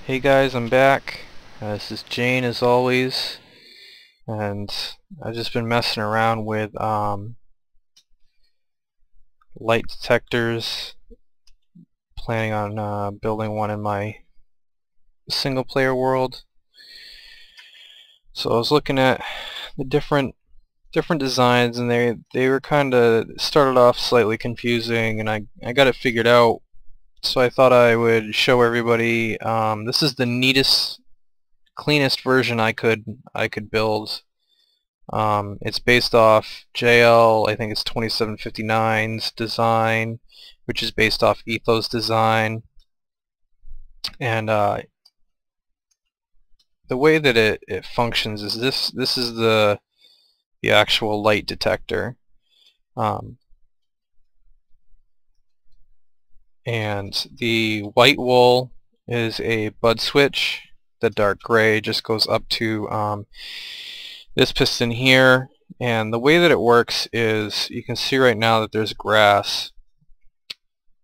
Hey guys, I'm back. This is Jane as always, and I've just been messing around with light detectors, planning on building one in my single player world. So I was looking at the different designs, and they were kind of started off slightly confusing, and I got it figured out. So I thought I would show everybody. This is the neatest, cleanest version I could build. It's based off JL, I think it's 2759's design, which is based off Etho's design. And the way that it functions is this is the actual light detector. And the white wool is a bud switch. The dark gray just goes up to this piston here. And the way that it works is, you can see right now that there's grass.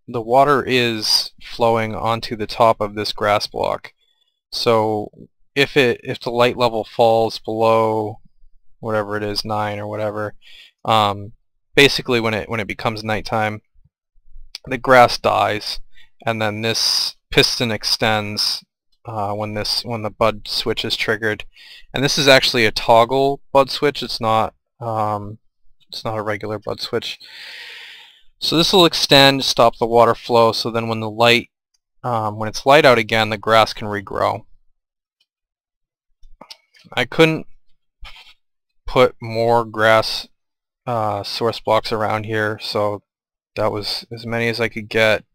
The water is flowing onto the top of this grass block. So if the light level falls below whatever it is, 9 or whatever, basically when it becomes nighttime, the grass dies, and then this piston extends when the bud switch is triggered. And this is actually a toggle bud switch. It's not a regular bud switch. So this will extend, stop the water flow, so then when the light when it's light out again, the grass can regrow. I couldn't put more grass source blocks around here, so that was as many as I could get.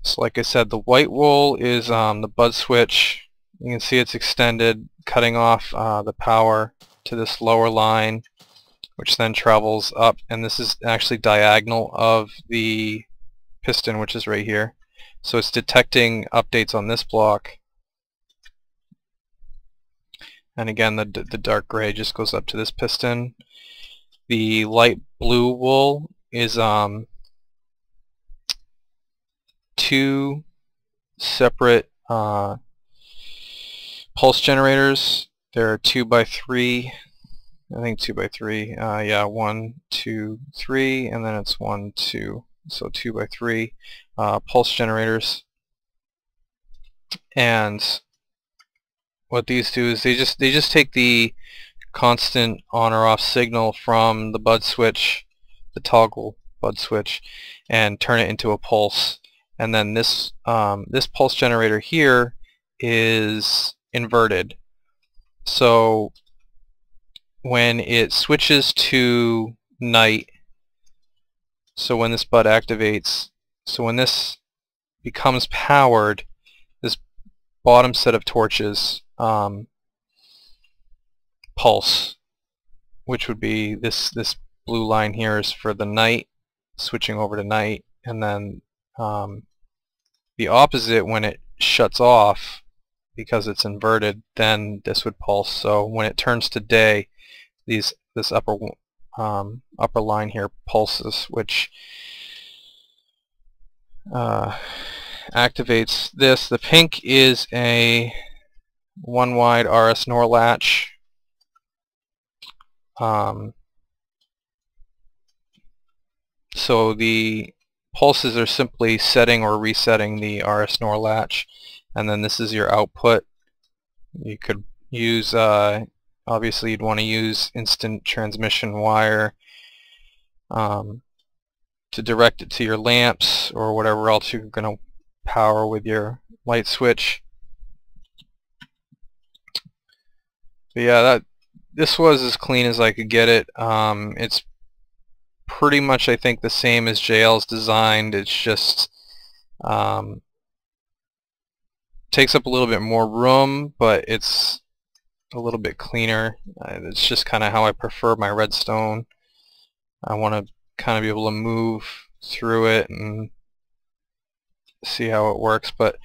So like I said, the white wool is the bud switch. You can see it's extended, cutting off the power to this lower line, which then travels up, and this is actually diagonal of the piston, which is right here. So it's detecting updates on this block. And again, the dark gray just goes up to this piston. The light blue wool is two separate pulse generators. There are 2x3, I think 2x3. Yeah, 1, 2, 3, and then it's 1, 2. So 2x3 pulse generators. And what these do is they just take the constant on or off signal from the bud switch, the toggle bud switch, and turn it into a pulse. And then this this pulse generator here is inverted. So when it switches to night, so when this bud activates, so when this becomes powered, this bottom set of torches pulse, which would be this blue line here is for the night, switching over to night, and then the opposite, when it shuts off because it's inverted, then this would pulse. So when it turns to day, this upper line here pulses, which activates this. The pink is a 1 wide RS NOR latch. So the pulses are simply setting or resetting the RS NOR latch, and then this is your output. You could use obviously you'd want to use instant transmission wire to direct it to your lamps or whatever else you're going to power with your light switch. But yeah, this was as clean as I could get it. It's pretty much, I think, the same as JL's designed. It's just takes up a little bit more room, but it's a little bit cleaner. It's just kind of how I prefer my redstone. I want to kind of be able to move through it and see how it works, but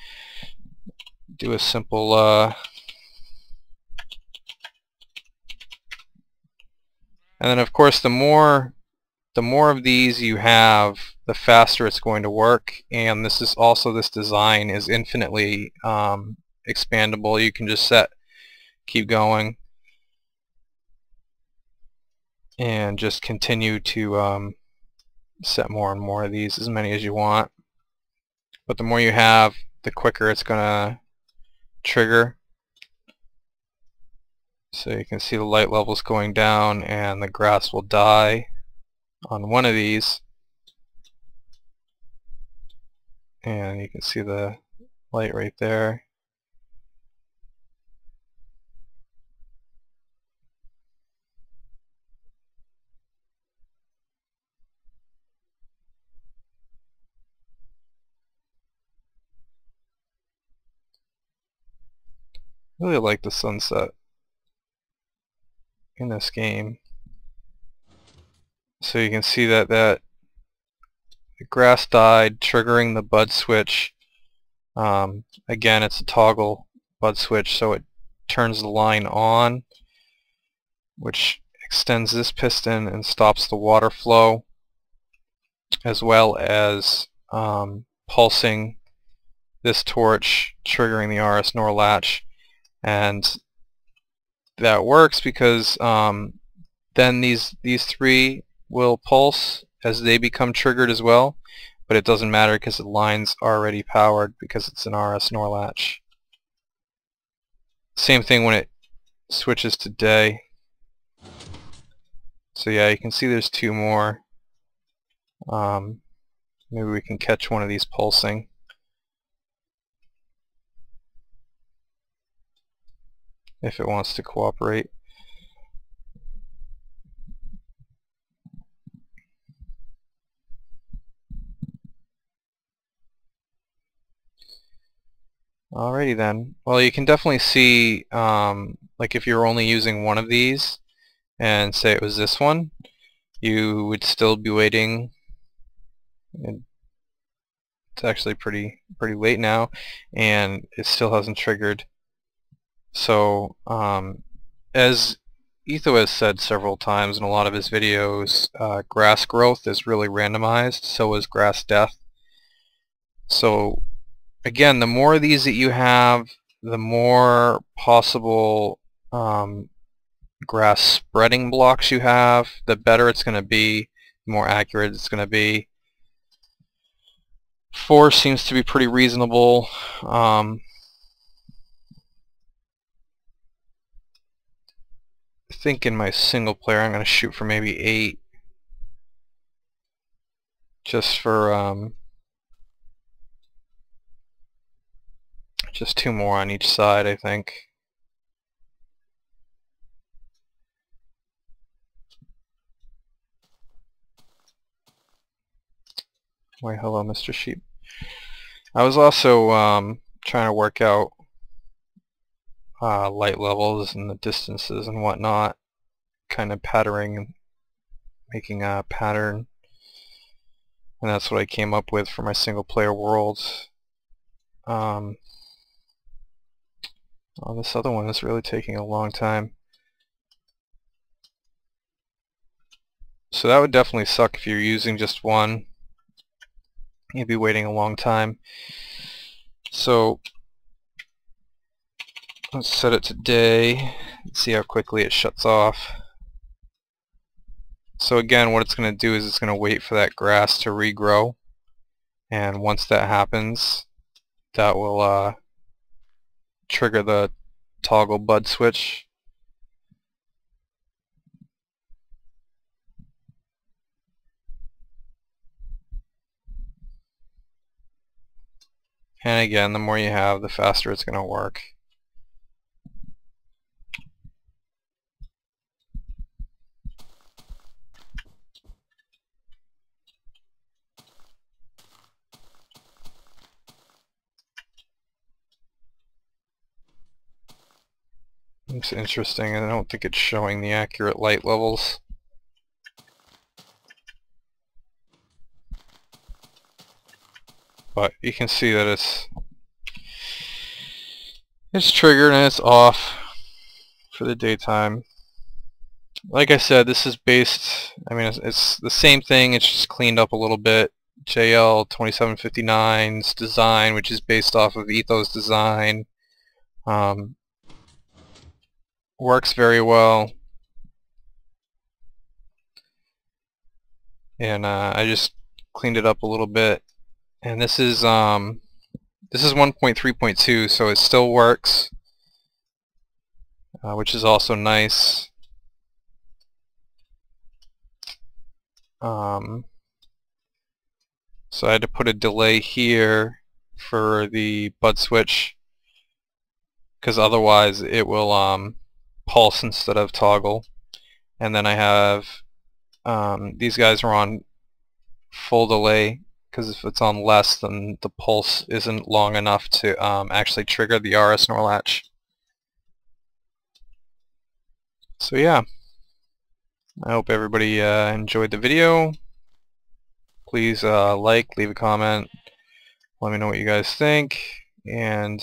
do a simple and then of course the more of these you have, the faster it's going to work. And this is also, this design is infinitely expandable. You can just keep going and just continue to set more and more of these, as many as you want. But the more you have, the quicker it's gonna trigger. So you can see the light levels going down, and the grass will die on one of these, and you can see the light right there. I really like the sunset in this game. So you can see that the grass died, triggering the bud switch. Again, it's a toggle bud switch, so it turns the line on, which extends this piston and stops the water flow, as well as pulsing this torch, triggering the RS NOR latch. And that works because then these three will pulse as they become triggered as well, but it doesn't matter because the line's already powered because it's an RS NOR latch. Same thing when it switches to day. So yeah, you can see there's two more. Maybe we can catch one of these pulsing. If it wants to cooperate. Alrighty then. Well, you can definitely see, like if you're only using one of these, and say it was this one, you would still be waiting. It's actually pretty late now, and it still hasn't triggered. So, as Etho has said several times in a lot of his videos, grass growth is really randomized, so is grass death. So, again, the more of these that you have, the more possible grass spreading blocks you have, the better it's going to be, the more accurate it's going to be. 4 seems to be pretty reasonable. I think in my single player I'm going to shoot for maybe 8, just for just 2 more on each side, I think. Why hello Mr. Sheep. I was also trying to work out light levels and the distances and whatnot, kind of patterning, making a pattern, and that's what I came up with for my single player worlds. Oh, this other one is really taking a long time. So that would definitely suck if you're using just one. You'd be waiting a long time. So let's set it to day and see how quickly it shuts off. So again, what it's going to do is it's going to wait for that grass to regrow, and once that happens, that will trigger the toggle bud switch. And again, the more you have, the faster it's going to work. Looks interesting, and I don't think it's showing the accurate light levels. But you can see that it's triggered and it's off for the daytime. Like I said, this is based, I mean, it's the same thing, it's just cleaned up a little bit, JL2759's design, which is based off of Etho's design. Works very well, and I just cleaned it up a little bit. And this is 1.3.2, so it still works, which is also nice. So I had to put a delay here for the bud switch, because otherwise it will pulse instead of toggle. And then I have these guys are on full delay, because if it's on less, then the pulse isn't long enough to actually trigger the RS NOR latch. So yeah, I hope everybody enjoyed the video. Please like, leave a comment, let me know what you guys think. And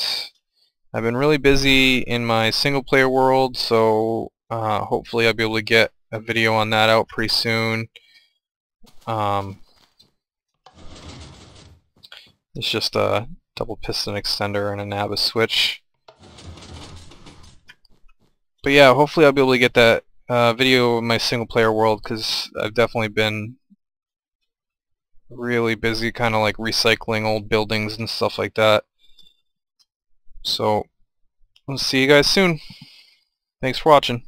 I've been really busy in my single player world, so hopefully I'll be able to get a video on that out pretty soon. It's just a double piston extender and a NABA switch. But yeah, hopefully I'll be able to get that video in my single player world, because I've definitely been really busy kind of like recycling old buildings and stuff like that. So I'll see you guys soon. Thanks for watching.